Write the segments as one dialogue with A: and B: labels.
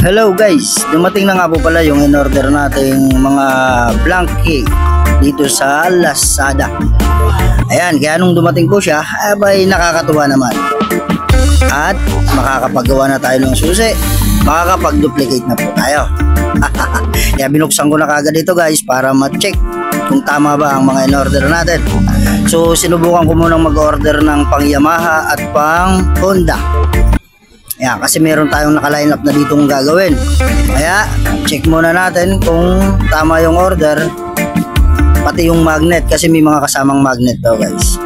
A: Hello guys, dumating na nga po pala yung in-order nating mga blank cake dito sa Lazada. Ayan, kaya nung dumating po siya, abay nakakatuwa naman. At makakapagawa na tayo ng susi, makakapag-duplicate na po tayo. Kaya binuksan ko na kagad dito guys para ma-check kung tama ba ang mga in-order natin. So sinubukan ko munang mag-order ng pang Yamaha at pang Honda. Ayan, kasi meron tayong naka-line up na ditong gagawin. Kaya check muna natin kung tama yung order, pati yung magnet kasi may mga kasamang magnet daw guys.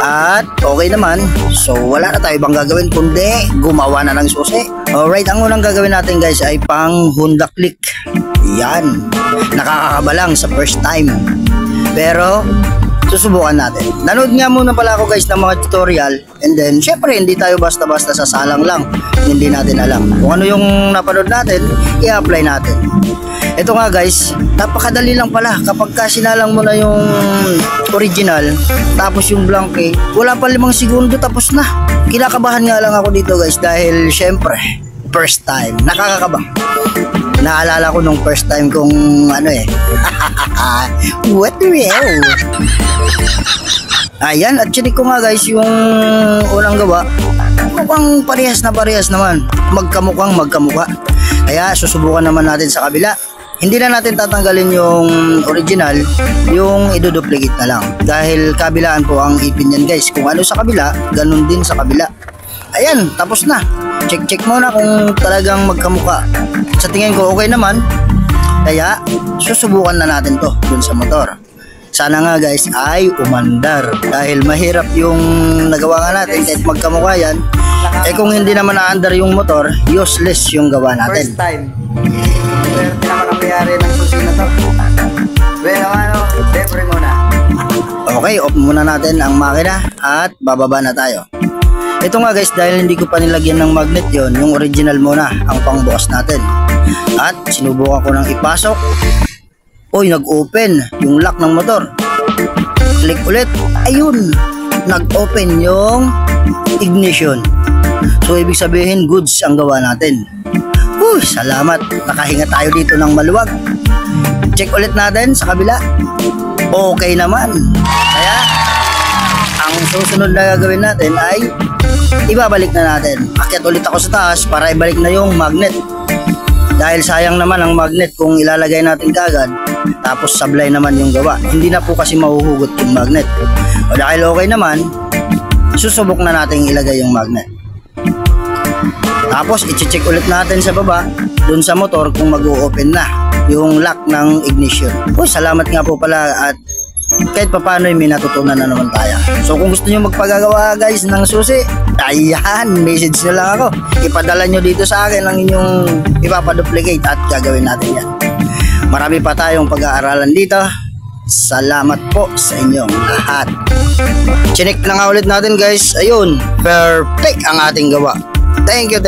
A: At okay naman, so wala na tayo ibang gagawin kundi gumawa na ng susi. Alright, ang unang gagawin natin guys ay pang Honda Click. Yan, nakakakaba lang sa first time, pero susubukan natin. Nanood nga muna pala ako guys ng mga tutorial, and then syempre hindi tayo basta-basta sasalang lang, hindi natin alam kung ano yung napanood natin, i-apply natin. Ito nga guys, napakadali lang pala kapag sinalang mo na yung original tapos yung blank cake, wala pa 5 segundo tapos na. Kinakabahan nga lang ako dito guys dahil syempre first time, nakakakaba. Naalala ko nung first time kong ano what the hell. Ayan, at chinik ko nga guys yung unang gawa, mukhang parehas naman, magkamukhang magkamukha. Kaya susubukan naman natin sa kabila. Hindi na natin tatanggalin yung original, yung iduduplicate na lang dahil kabilaan po ang ipin yan guys. Kung ano sa kabila, ganun din sa kabila. Ayan, tapos na. Check muna kung talagang magkamukha. Sa tingin ko okay naman, kaya susubukan na natin to dun sa motor. Sana nga guys ay umandar dahil mahirap yung nagawa nga natin kahit magkamukha yan. Kung hindi naman naandar yung motor, useless yung gawa natin.
B: First time. Pero hindi naman ang mayari ng susi na to. Bueno, depre muna.
A: Okay, off muna natin ang makina at bababa na tayo. Ito nga guys, dahil hindi ko pa nilagyan ng magnet yon, yung original muna ang pangbukas natin. At sinubukan ko nang ipasok. Uy, nag-open yung lock ng motor. Click ulit. Ayun, nag-open yung ignition. So ibig sabihin goods ang gawa natin. Uy, salamat. Nakahinga tayo dito ng maluwag. Check ulit natin sa kabila. Okay naman. Kaya ang susunod na gagawin natin ay ibabalik na natin. Akyat ulit ako sa taas para ibalik na yung magnet. Dahil sayang naman ang magnet kung ilalagay natin kagad tapos sablay naman yung gawa. Hindi na po kasi mahuhugot yung magnet. O dahil okay naman, susubok na natin ilagay yung magnet. Tapos i-check ulit natin sa baba dun sa motor kung mag-o-open na yung lock ng ignition. O salamat nga po pala at kahit paano may natutunan na naman tayo. So kung gusto nyo magpagagawa guys ng susi, ayan, message nyo lang ako. Ipadala nyo dito sa akin ang inyong ipapaduplicate at gagawin natin yan. Marami pa tayong pag-aaralan dito. Salamat po sa inyong lahat. Chinik na nga ulit natin guys. Ayun, perfect ang ating gawa. Thank you.